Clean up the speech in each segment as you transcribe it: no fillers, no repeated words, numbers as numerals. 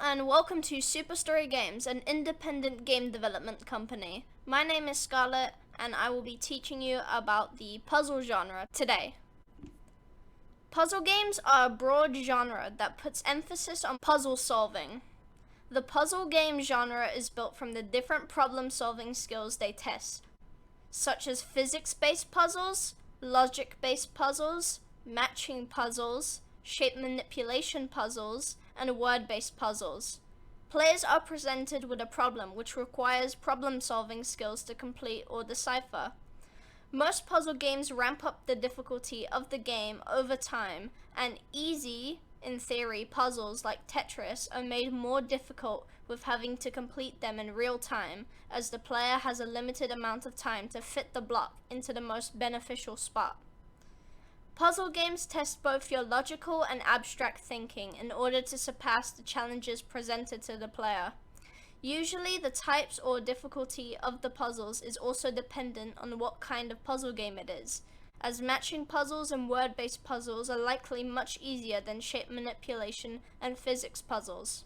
and welcome to Superstory Games, an independent game development company. My name is Scarlett and I will be teaching you about the puzzle genre today. Puzzle games are a broad genre that puts emphasis on puzzle solving. The puzzle game genre is built from the different problem-solving skills they test, such as physics-based puzzles, logic-based puzzles, matching puzzles, shape manipulation puzzles, and word-based puzzles. Players are presented with a problem which requires problem-solving skills to complete or decipher. Most puzzle games ramp up the difficulty of the game over time, and easy, in theory, puzzles like Tetris are made more difficult with having to complete them in real time, as the player has a limited amount of time to fit the block into the most beneficial spot. Puzzle games test both your logical and abstract thinking in order to surpass the challenges presented to the player. Usually, the types or difficulty of the puzzles is also dependent on what kind of puzzle game it is, as matching puzzles and word-based puzzles are likely much easier than shape manipulation and physics puzzles.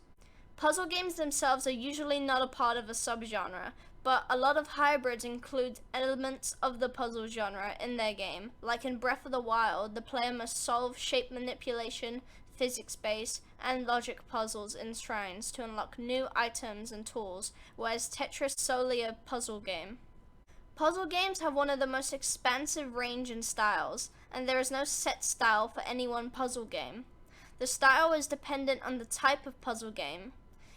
Puzzle games themselves are usually not a part of a subgenre, but a lot of hybrids include elements of the puzzle genre in their game. Like in Breath of the Wild, the player must solve shape manipulation, physics-based, and logic puzzles in shrines to unlock new items and tools, whereas Tetris is solely a puzzle game. Puzzle games have one of the most expansive range in styles, and there is no set style for any one puzzle game. The style is dependent on the type of puzzle game,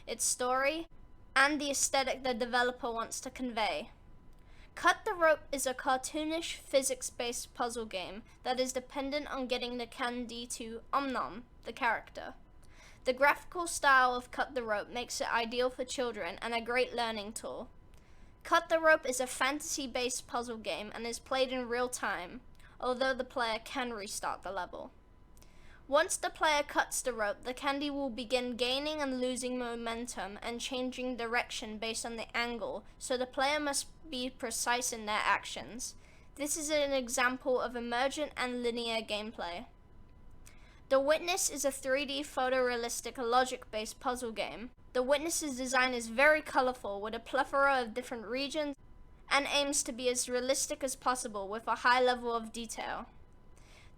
its story, and the aesthetic the developer wants to convey. Cut the Rope is a cartoonish physics-based puzzle game that is dependent on getting the candy to Om, the character. The graphical style of Cut the Rope makes it ideal for children and a great learning tool. Cut the Rope is a fantasy-based puzzle game and is played in real time, although the player can restart the level. Once the player cuts the rope, the candy will begin gaining and losing momentum and changing direction based on the angle, so the player must be precise in their actions. This is an example of emergent and linear gameplay. The Witness is a 3D photorealistic logic-based puzzle game. The Witness's design is very colorful with a plethora of different regions and aims to be as realistic as possible with a high level of detail.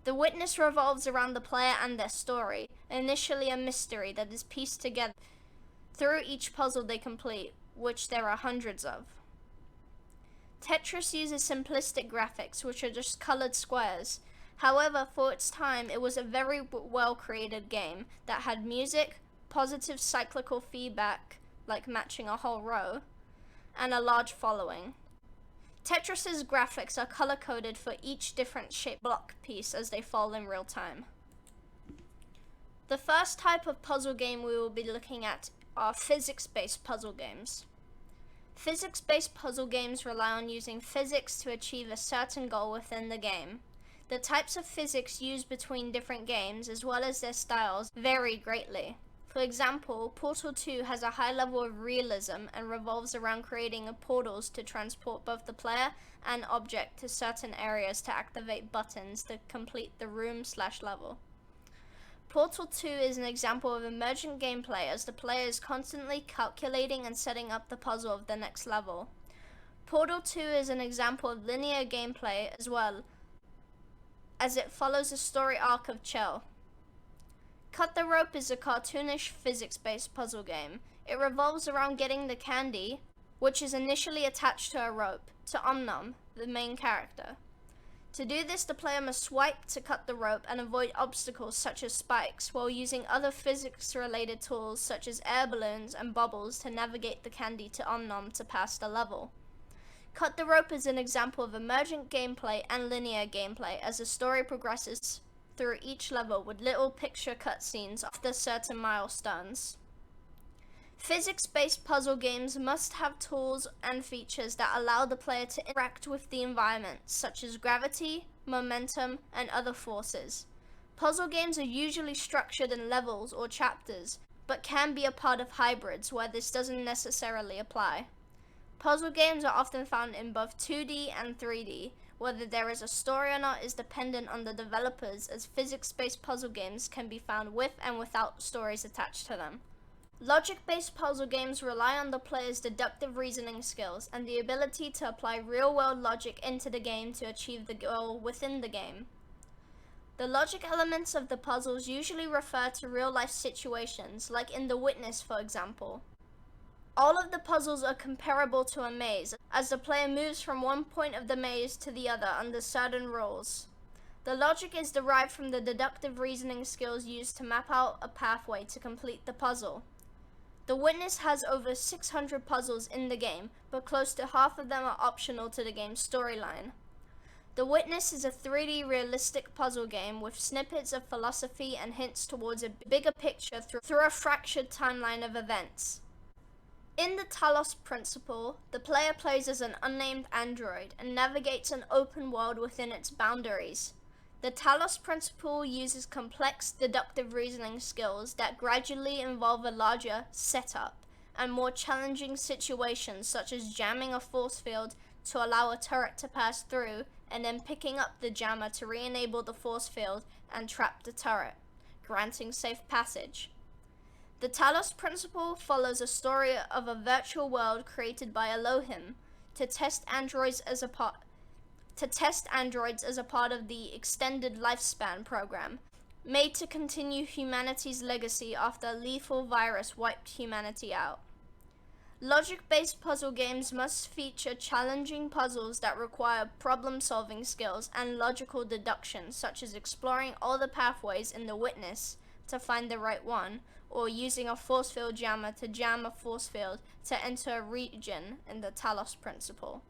The Witness revolves around the player and their story, initially a mystery that is pieced together through each puzzle they complete, which there are hundreds of. Tetris uses simplistic graphics, which are just colored squares. However, for its time, it was a very well-created game that had music, positive cyclical feedback, like matching a whole row, and a large following. Tetris's graphics are color-coded for each different shaped block piece as they fall in real time. The first type of puzzle game we will be looking at are physics-based puzzle games. Physics-based puzzle games rely on using physics to achieve a certain goal within the game. The types of physics used between different games, as well as their styles, vary greatly. For example, Portal 2 has a high level of realism and revolves around creating portals to transport both the player and object to certain areas to activate buttons to complete the room/level. Portal 2 is an example of emergent gameplay as the player is constantly calculating and setting up the puzzle of the next level. Portal 2 is an example of linear gameplay as well, as it follows the story arc of Chell. Cut the Rope is a cartoonish physics-based puzzle game. It revolves around getting the candy, which is initially attached to a rope, to Om, the main character. To do this, the player must swipe to cut the rope and avoid obstacles such as spikes, while using other physics-related tools such as air balloons and bubbles to navigate the candy to Om to pass the level. Cut the Rope is an example of emergent gameplay and linear gameplay as the story progresses through each level with little picture cutscenes after certain milestones. Physics-based puzzle games must have tools and features that allow the player to interact with the environment, such as gravity, momentum, and other forces. Puzzle games are usually structured in levels or chapters, but can be a part of hybrids where this doesn't necessarily apply. Puzzle games are often found in both 2D and 3D. Whether there is a story or not is dependent on the developers, as physics-based puzzle games can be found with and without stories attached to them. Logic-based puzzle games rely on the player's deductive reasoning skills and the ability to apply real-world logic into the game to achieve the goal within the game. The logic elements of the puzzles usually refer to real-life situations, like in The Witness, for example. All of the puzzles are comparable to a maze, as the player moves from one point of the maze to the other under certain rules. The logic is derived from the deductive reasoning skills used to map out a pathway to complete the puzzle. The Witness has over 600 puzzles in the game, but close to half of them are optional to the game's storyline. The Witness is a 3D realistic puzzle game with snippets of philosophy and hints towards a bigger picture through a fractured timeline of events. In the Talos Principle, the player plays as an unnamed android and navigates an open world within its boundaries. The Talos Principle uses complex deductive reasoning skills that gradually involve a larger setup and more challenging situations, such as jamming a force field to allow a turret to pass through and then picking up the jammer to re-enable the force field and trap the turret, granting safe passage. The Talos Principle follows a story of a virtual world created by Elohim to test androids as a part of the Extended Lifespan program, made to continue humanity's legacy after a lethal virus wiped humanity out. Logic-based puzzle games must feature challenging puzzles that require problem-solving skills and logical deduction, such as exploring all the pathways in The Witness to find the right one, or using a force field jammer to jam a force field to enter a region in the Talos Principle.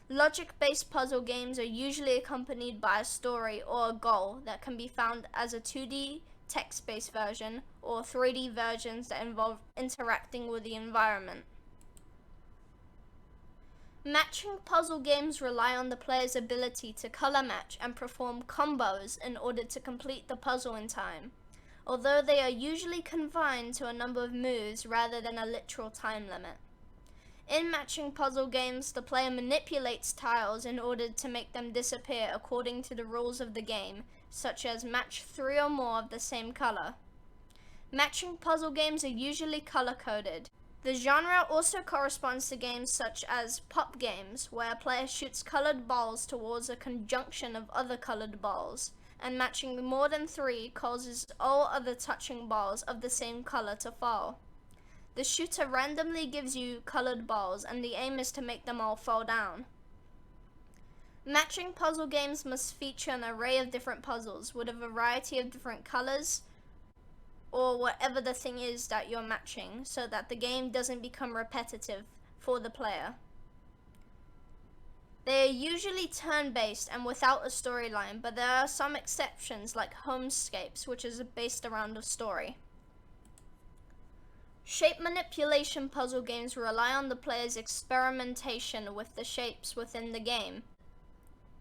Logic-based puzzle games are usually accompanied by a story or a goal that can be found as a 2D text-based version or 3D versions that involve interacting with the environment. Matching puzzle games rely on the player's ability to color match and perform combos in order to complete the puzzle in time, although they are usually confined to a number of moves rather than a literal time limit. In matching puzzle games, the player manipulates tiles in order to make them disappear according to the rules of the game, such as match 3 or more of the same color. Matching puzzle games are usually color-coded. The genre also corresponds to games such as pop games, where a player shoots colored balls towards a conjunction of other colored balls, and matching more than 3 causes all other touching balls of the same color to fall. The shooter randomly gives you colored balls, and the aim is to make them all fall down. Matching puzzle games must feature an array of different puzzles with a variety of different colors, or whatever the thing is that you're matching, so that the game doesn't become repetitive for the player. They are usually turn-based and without a storyline, but there are some exceptions like Homescapes, which is based around a story. Shape manipulation puzzle games rely on the player's experimentation with the shapes within the game,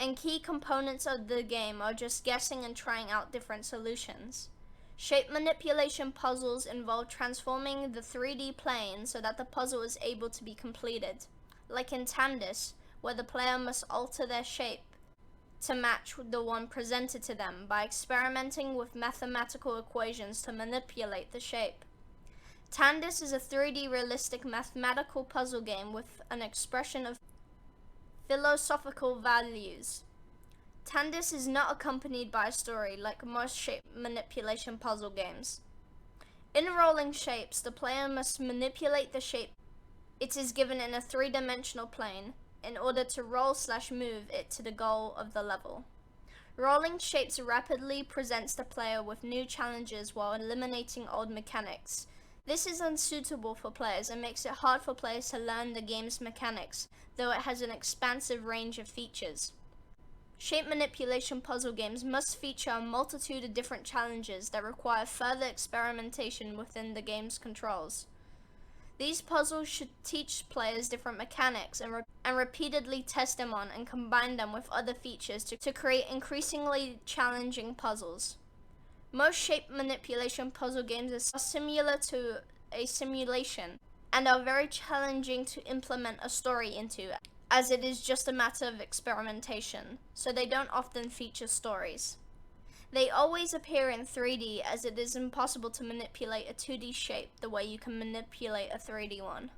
and key components of the game are just guessing and trying out different solutions. Shape manipulation puzzles involve transforming the 3D plane so that the puzzle is able to be completed, like in Tandis, where the player must alter their shape to match the one presented to them by experimenting with mathematical equations to manipulate the shape. Tandis is a 3D realistic mathematical puzzle game with an expression of philosophical values. Tandis is not accompanied by a story like most shape manipulation puzzle games. In rolling shapes, the player must manipulate the shape it is given in a 3-dimensional plane in order to roll/move it to the goal of the level. Rolling shapes rapidly presents the player with new challenges while eliminating old mechanics. This is unsuitable for players and makes it hard for players to learn the game's mechanics, though it has an expansive range of features. Shape manipulation puzzle games must feature a multitude of different challenges that require further experimentation within the game's controls. These puzzles should teach players different mechanics and repeatedly test them on and combine them with other features to create increasingly challenging puzzles. Most shape manipulation puzzle games are similar to a simulation and are very challenging to implement a story into, as it is just a matter of experimentation, so they don't often feature stories. They always appear in 3D as it is impossible to manipulate a 2D shape the way you can manipulate a 3D one.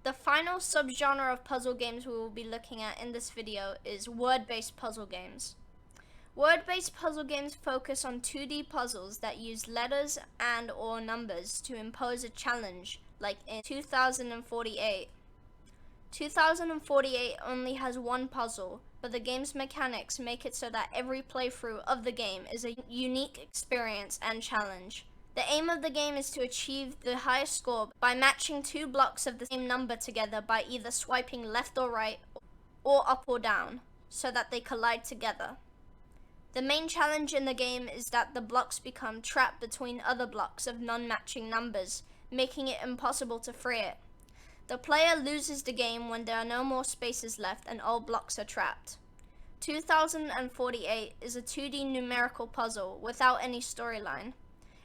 The final subgenre of puzzle games we will be looking at in this video is word-based puzzle games. Word-based puzzle games focus on 2D puzzles that use letters and/or numbers to impose a challenge, like in 2048. 2048 only has one puzzle, but the game's mechanics make it so that every playthrough of the game is a unique experience and challenge. The aim of the game is to achieve the highest score by matching two blocks of the same number together by either swiping left or right, or up or down, so that they collide together. The main challenge in the game is that the blocks become trapped between other blocks of non-matching numbers, making it impossible to free it. The player loses the game when there are no more spaces left and all blocks are trapped. 2048 is a 2D numerical puzzle without any storyline.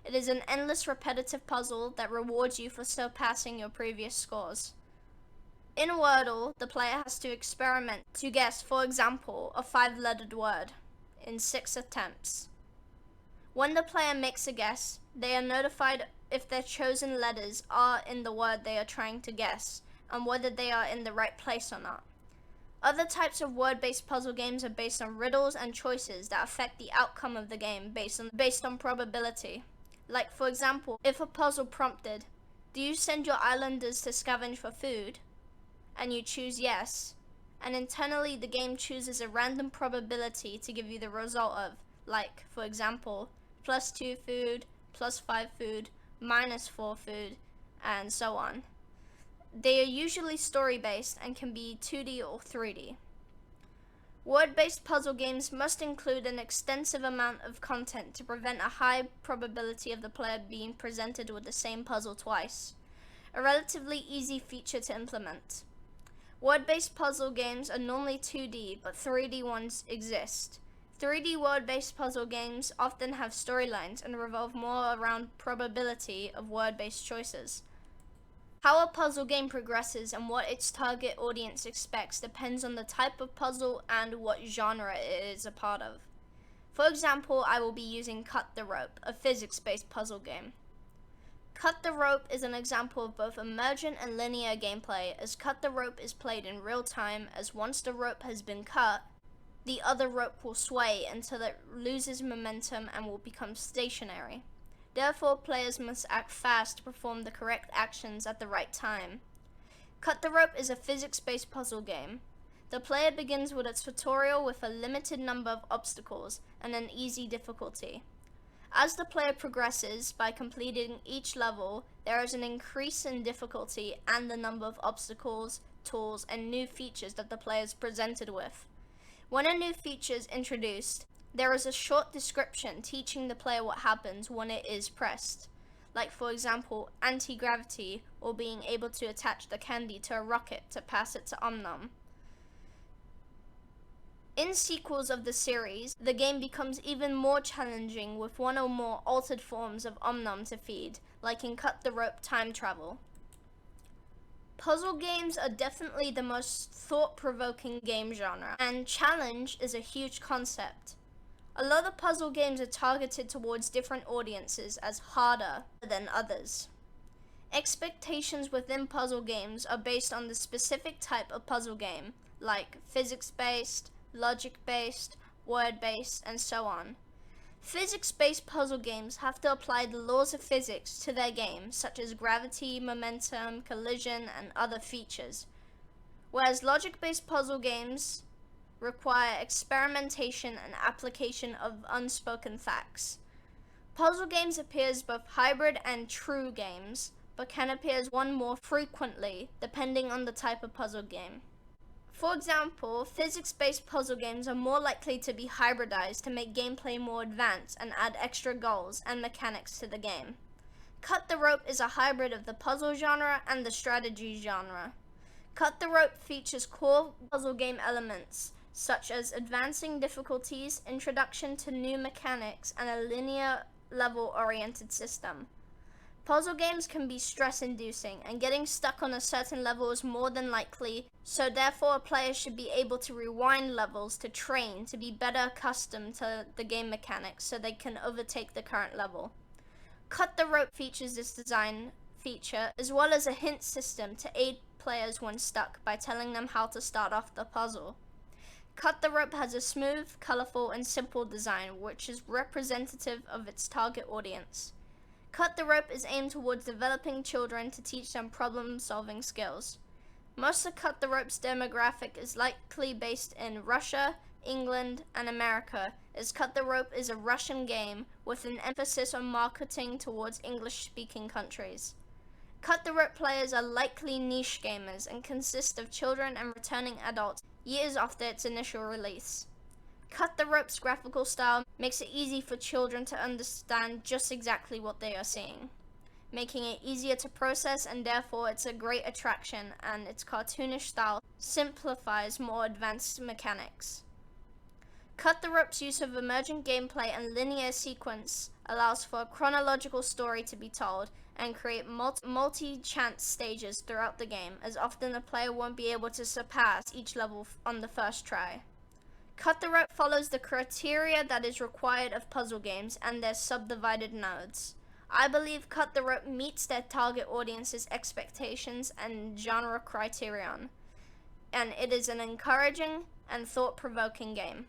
It is an endless repetitive puzzle that rewards you for surpassing your previous scores. In Wordle, the player has to experiment to guess, for example, a 5-lettered word in 6 attempts. When the player makes a guess, they are notified if their chosen letters are in the word they are trying to guess, and whether they are in the right place or not. Other types of word-based puzzle games are based on riddles and choices that affect the outcome of the game based on probability. Like, for example, if a puzzle prompted, "Do you send your islanders to scavenge for food?" and you choose yes, and internally the game chooses a random probability to give you the result of, like, for example, +2 food, +5 food, -4 food, and so on. They are usually story-based and can be 2D or 3D. Word-based puzzle games must include an extensive amount of content to prevent a high probability of the player being presented with the same puzzle twice, a relatively easy feature to implement. Word-based puzzle games are normally 2D, but 3D ones exist. 3D word-based puzzle games often have storylines and revolve more around probability of word-based choices. How a puzzle game progresses and what its target audience expects depends on the type of puzzle and what genre it is a part of. For example, I will be using Cut the Rope, a physics-based puzzle game. Cut the Rope is an example of both emergent and linear gameplay, as Cut the Rope is played in real time, as once the rope has been cut, the other rope will sway until it loses momentum and will become stationary. Therefore, players must act fast to perform the correct actions at the right time. Cut the Rope is a physics-based puzzle game. The player begins with a tutorial with a limited number of obstacles and an easy difficulty. As the player progresses by completing each level, there is an increase in difficulty and the number of obstacles, tools, and new features that the player is presented with. When a new feature is introduced, there is a short description teaching the player what happens when it is pressed, like, for example, anti-gravity or being able to attach the candy to a rocket to pass it to Om-Nom. In sequels of the series, the game becomes even more challenging with one or more altered forms of Om-Nom to feed, like in Cut the Rope Time Travel. Puzzle games are definitely the most thought-provoking game genre, and challenge is a huge concept. A lot of puzzle games are targeted towards different audiences as harder than others. Expectations within puzzle games are based on the specific type of puzzle game, like physics-based, logic-based, word-based, and so on. Physics-based puzzle games have to apply the laws of physics to their game, such as gravity, momentum, collision, and other features, whereas logic-based puzzle games require experimentation and application of unspoken facts. Puzzle games appear as both hybrid and true games, but can appear as one more frequently, depending on the type of puzzle game. For example, physics-based puzzle games are more likely to be hybridized to make gameplay more advanced and add extra goals and mechanics to the game. Cut the Rope is a hybrid of the puzzle genre and the strategy genre. Cut the Rope features core puzzle game elements, such as advancing difficulties, introduction to new mechanics, and a linear level-oriented system. Puzzle games can be stress-inducing, and getting stuck on a certain level is more than likely, so therefore a player should be able to rewind levels to train to be better accustomed to the game mechanics so they can overtake the current level. Cut the Rope features this design feature, as well as a hint system to aid players when stuck by telling them how to start off the puzzle. Cut the Rope has a smooth, colorful, and simple design, which is representative of its target audience. Cut the Rope is aimed towards developing children to teach them problem-solving skills. Most of Cut the Rope's demographic is likely based in Russia, England, and America, as Cut the Rope is a Russian game with an emphasis on marketing towards English-speaking countries. Cut the Rope players are likely niche gamers and consist of children and returning adults years after its initial release. Cut the Rope's graphical style makes it easy for children to understand just exactly what they are seeing, making it easier to process, and therefore it's a great attraction, and its cartoonish style simplifies more advanced mechanics. Cut the Rope's use of emergent gameplay and linear sequence allows for a chronological story to be told and create multi-chance stages throughout the game, as often the player won't be able to surpass each level on the first try. Cut the Rope follows the criteria that is required of puzzle games and their subdivided nodes. I believe Cut the Rope meets their target audience's expectations and genre criterion, and it is an encouraging and thought-provoking game.